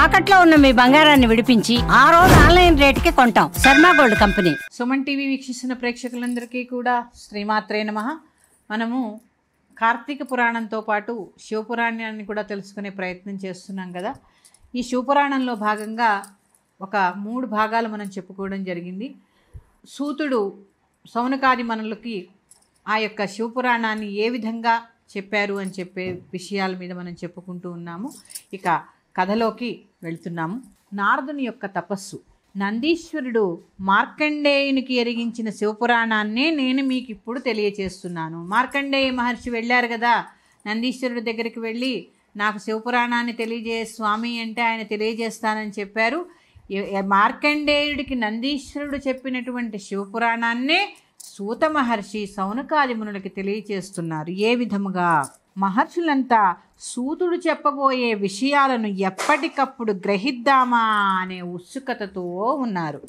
తాకట్లో ఉన్న మీ బంగారాన్ని విడిపించి ఆ రోజు ఆన్లైన్ రేటుకి కొంటాం. Sharma gold company. Suman TV వీక్షిస్తున్న ప్రేక్షకులందరికీ కూడా శ్రీమాత్రే నమః. మనము కార్తీక పురాణంతో పాటు శివపురాణాన్ని కూడా తెలుసుకునే ప్రయత్నం చేస్తున్నాం కదా. ఈ శివపురాణంలో భాగంగా ఒక 3 భాగాలు మనం చెప్పుకోవడం జరిగింది. సూతుడు సౌనకాది మనులకి ఆ యొక్క శివపురాణాన్ని ఏ విధంగా చెప్పారు అని చెప్పే విషయాల మీద మనం చెప్పుకుంటూ ఉన్నాము. ఇక కథలోకి వెళ్తున్నాము. నారదుని యొక్క తపస్సు. నందీశ్వరుడు మార్కండేయునికి ఎరిగించిన శివపురాణాన్నే నేను మీకు ఇప్పుడు తెలియచేస్తున్నాను. మార్కండేయ మహర్షి వెళ్ళారు కదా, నందీశ్వరుడి దగ్గరికి వెళ్ళి నాకు శివపురాణాన్ని తెలియజే స్వామి అంటే ఆయన తెలియజేస్తానని చెప్పారు. మార్కండేయుడికి నందీశ్వరుడు చెప్పినటువంటి శివపురాణాన్నే సూత మహర్షి సౌనకాది మునులకి తెలియచేస్తున్నారు. ఏ విధముగా? మహర్షులంతా సూతుడు చెప్పబోయే విషయాలను ఎప్పటికప్పుడు గ్రహిద్దామా అనే ఉత్సుకతతో ఉన్నారు.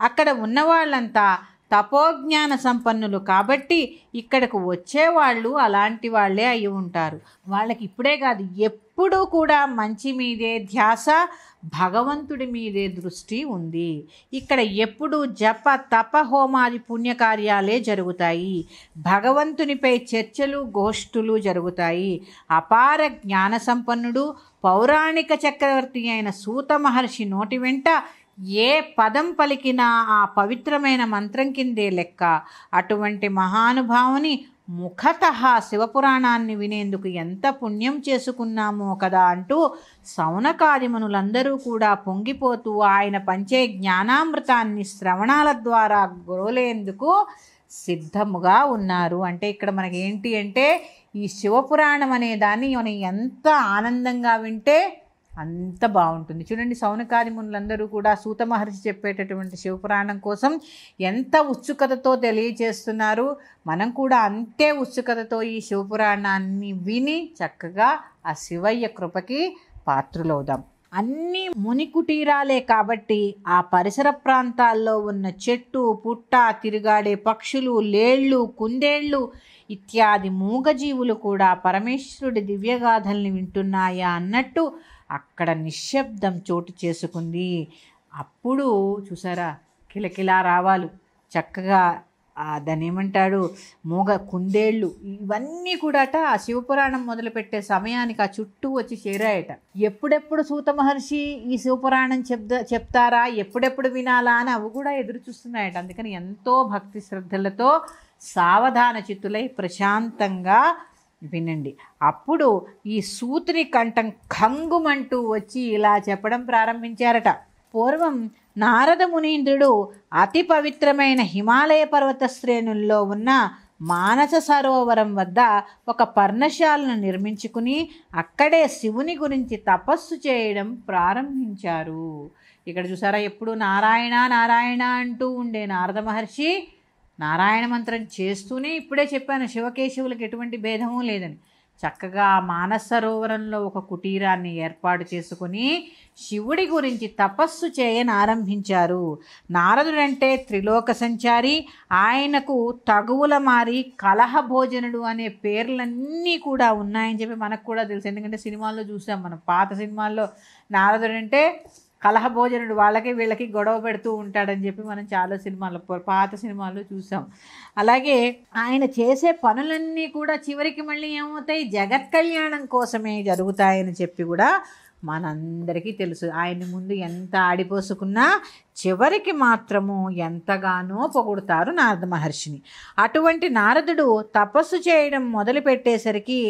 అక్కడ ఉన్నవాళ్ళంతా తపోజ్ఞాన సంపన్నులు కాబట్టి ఇక్కడకు వచ్చేవాళ్ళు అలాంటి వాళ్ళే అయి ఉంటారు. వాళ్ళకి ఇప్పుడే కాదు ఎప్పుడూ కూడా మంచి మీదే ధ్యాస, భగవంతుడి మీదే దృష్టి ఉంది. ఇక్కడ ఎప్పుడు జప తప హోమాది పుణ్యకార్యాలే జరుగుతాయి. భగవంతునిపై చర్చలు గోష్ఠులు జరుగుతాయి. అపార జ్ఞాన సంపన్నుడు పౌరాణిక చక్రవర్తి అయిన సూత మహర్షి నోటి వెంట ఏ పదం పలికినా ఆ పవిత్రమైన మంత్రం కిందే లెక్క. అటువంటి మహానుభావుని ముఖతః శివపురాణాన్ని వినేందుకు ఎంత పుణ్యం చేసుకున్నామో కదా అంటూ సౌనకాదిమనులందరూ కూడా పొంగిపోతూ ఆయన పంచే జ్ఞానామృతాన్ని శ్రవణాల ద్వారా గోలేందుకు సిద్ధముగా ఉన్నారు. అంటే ఇక్కడ మనకి ఏంటి అంటే ఈ శివపురాణం అనే దాన్ని మనం ఎంత ఆనందంగా వింటే అంత బాగుంటుంది. చూడండి, సౌనకాది మునులందరూ కూడా సూత మహర్షి చెప్పేటటువంటి శివపురాణం కోసం ఎంత ఉత్సుకతతో తెలియచేస్తున్నారు. మనం కూడా అంతే ఉత్సుకతతో ఈ శివపురాణాన్ని విని చక్కగా ఆ శివయ్య కృపకి పాత్రులవుదాం. అన్నీ ముని కుటీరాలే కాబట్టి ఆ పరిసర ప్రాంతాల్లో ఉన్న చెట్టు పుట్ట, తిరుగాడే పక్షులు, లేళ్ళు, కుందేళ్ళు ఇత్యాది మూగజీవులు కూడా పరమేశ్వరుడి దివ్యగాథల్ని వింటున్నాయా అన్నట్టు అక్కడ నిశ్శబ్దం చోటు చేసుకుంది. అప్పుడు చూసారా, కిలకిలా రావాలు చక్కగా దాన్ని ఏమంటాడు మూగ కుందేళ్ళు ఇవన్నీ కూడాట ఆ శివపురాణం మొదలుపెట్టే సమయానికి ఆ చుట్టూ వచ్చి చేరాయట. ఎప్పుడెప్పుడు సూత మహర్షి ఈ శివపురాణం చెప్తారా, ఎప్పుడెప్పుడు వినాలా అని అవి కూడా ఎదురు చూస్తున్నాయట. అందుకని ఎంతో భక్తి శ్రద్ధలతో సావధాన చిత్తులై ప్రశాంతంగా వినండి. అప్పుడు ఈ సూతుని కంఠం ఖంగుమంటూ వచ్చి ఇలా చెప్పడం ప్రారంభించారట. పూర్వం నారద మునీంద్రుడు అతి పవిత్రమైన హిమాలయ పర్వత శ్రేణుల్లో ఉన్న మానస సరోవరం వద్ద ఒక పర్ణశాలను నిర్మించుకుని అక్కడే శివుని గురించి తపస్సు చేయడం ప్రారంభించారు. ఇక్కడ చూసారా, ఎప్పుడు నారాయణ నారాయణ అంటూ ఉండే నారద మహర్షి నారాయణ మంత్రం చేస్తూనే ఇప్పుడే చెప్పాను శివకేశవులకు ఎటువంటి భేదమూ లేదని. చక్కగా మానస సరోవరంలో ఒక కుటీరాన్ని ఏర్పాటు చేసుకుని శివుడి గురించి తపస్సు చేయనారంభించారు. నారదుడంటే త్రిలోక సంచారి, ఆయనకు తగువుల మారి కలహ భోజనుడు అనే పేర్లన్నీ కూడా ఉన్నాయని చెప్పి మనకు కూడా తెలుసు. ఎందుకంటే సినిమాల్లో చూసాం మనం, పాత సినిమాల్లో నారదుడంటే కలహ భోజనుడు, వాళ్ళకి వీళ్ళకి గొడవ పెడుతూ ఉంటాడని చెప్పి మనం చాలా సినిమాల్లో పాత సినిమాల్లో చూసాం. అలాగే ఆయన చేసే పనులన్నీ కూడా చివరికి మళ్ళీ ఏమవుతాయి, జగత్ కళ్యాణం కోసమే జరుగుతాయని చెప్పి కూడా మనందరికీ తెలుసు. ఆయన ముందు ఎంత ఆడిపోసుకున్నా చివరికి మాత్రము ఎంతగానో పొగుడుతారు నారద మహర్షిని. అటువంటి నారదుడు తపస్సు చేయడం మొదలుపెట్టేసరికి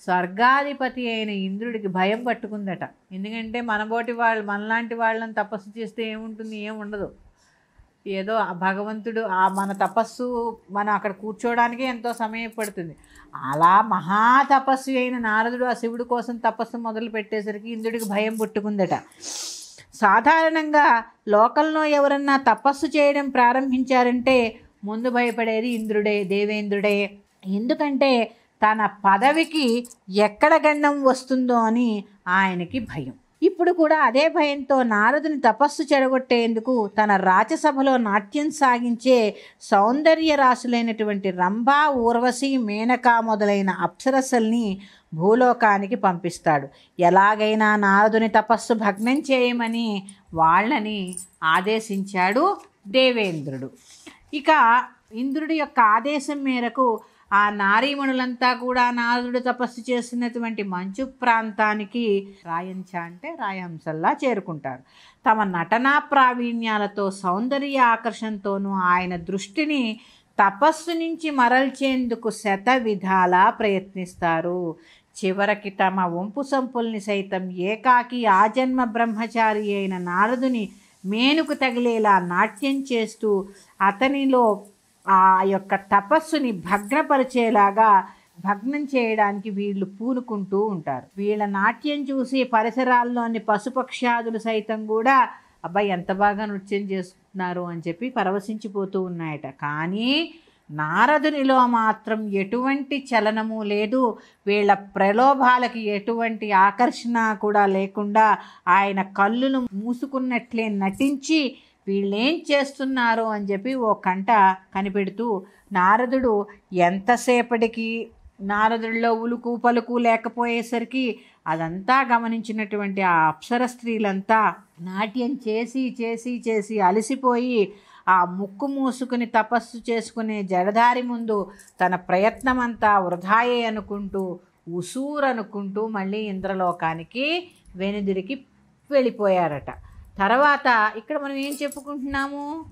స్వర్గాధిపతి అయిన ఇంద్రుడికి భయం పట్టుకుందట. ఎందుకంటే మనలాంటి వాళ్ళని తపస్సు చేస్తే ఏముంటుంది, ఏముండదు. ఏదో భగవంతుడు మన తపస్సు మనం అక్కడ కూర్చోవడానికి ఎంతో సమయం పడుతుంది. అలా మహా తపస్సు అయిన నారదుడు ఆ శివుడి కోసం తపస్సు మొదలు పెట్టేసరికి ఇంద్రుడికి భయం పుట్టుకుందట. సాధారణంగా లోకంలో ఎవరన్నా తపస్సు చేయడం ప్రారంభించారంటే ముందు భయపడేది ఇంద్రుడే, దేవేంద్రుడే. ఎందుకంటే తన పదవికి ఎక్కడ గండం వస్తుందో అని ఆయనకి భయం. ఇప్పుడు కూడా అదే భయంతో నారదుని తపస్సు చెడగొట్టేందుకు తన రాజసభలో నాట్యం సాగించే సౌందర్య రాశులైనటువంటి రంభ, ఊర్వశి, మేనక మొదలైన అప్సరసల్ని భూలోకానికి పంపిస్తాడు. ఎలాగైనా నారదుని తపస్సు భగ్నం చేయమని వాళ్ళని ఆదేశించాడు దేవేంద్రుడు. ఇక ఇంద్రుడి యొక్క ఆదేశం మేరకు ఆ నారీమణులంతా కూడా నారదుడు తపస్సు చేసినటువంటి మంచు ప్రాంతానికి రాయంచ అంటే రాయహంసల్లా చేరుకుంటారు. తమ నటనా ప్రావీణ్యాలతో సౌందర్య ఆకర్షణతోనూ ఆయన దృష్టిని తపస్సు నుంచి మరల్చేందుకు శత విధాలా ప్రయత్నిస్తారు. చివరికి తమ వంపు సంపుల్ని సైతం ఏకాకి ఆజన్మ బ్రహ్మచారి అయిన నారదుని మేనుకు తగిలేలా నాట్యం చేస్తూ అతనిలో ఆ యొక్క తపస్సుని భగ్నపరిచేలాగా భగ్నం చేయడానికి వీళ్ళు పూనుకుంటూ ఉంటారు. వీళ్ళ నాట్యం చూసి పరిసరాల్లోని పశుపక్ష్యాదులు సైతం కూడా అబ్బాయి ఎంత బాగా నృత్యం చేస్తున్నారు అని చెప్పి పరవశించిపోతూ ఉన్నాయట. కానీ నారదునిలో మాత్రం ఎటువంటి చలనము లేదు. వీళ్ళ ప్రలోభాలకి ఎటువంటి ఆకర్షణ కూడా లేకుండా ఆయన కళ్ళును మూసుకున్నట్లే నటించి వీళ్ళేం చేస్తున్నారు అని చెప్పి ఓ కంట కనిపెడుతూ నారదుడు ఎంతసేపటికి నారదుడిలో ఉలుకు పలుకు లేకపోయేసరికి అదంతా గమనించినటువంటి ఆ అప్సర స్త్రీలంతా నాట్యం చేసి చేసి చేసి అలసిపోయి ఆ ముక్కు మూసుకుని తపస్సు చేసుకునే జడధారి ముందు తన ప్రయత్నమంతా వృధాయే అనుకుంటూ ఉసూరనుకుంటూ మళ్ళీ ఇంద్రలోకానికి వెనుదిరికి వెళ్ళిపోయారట. తర్వాత ఇక్కడ మనం ఏం చెప్పుకుంటున్నాము?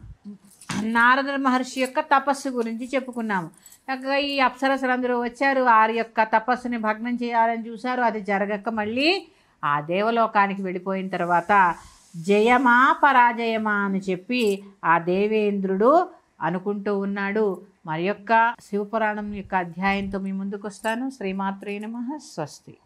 నారద మహర్షి యొక్క తపస్సు గురించి చెప్పుకున్నాము. చక్కగా ఈ అప్సరసలందరూ వచ్చారు, వారి యొక్క తపస్సుని భగ్నం చేయాలని చూశారు. అది జరగక మళ్ళీ ఆ దేవలోకానికి వెళ్ళిపోయిన తర్వాత జయమా పరాజయమా అని చెప్పి ఆ దేవేంద్రుడు అనుకుంటూ ఉన్నాడు. మరి యొక్క శివపురాణం యొక్క అధ్యాయంతో మీ ముందుకు వస్తాను. శ్రీమాత్రే నమః. స్వస్తి.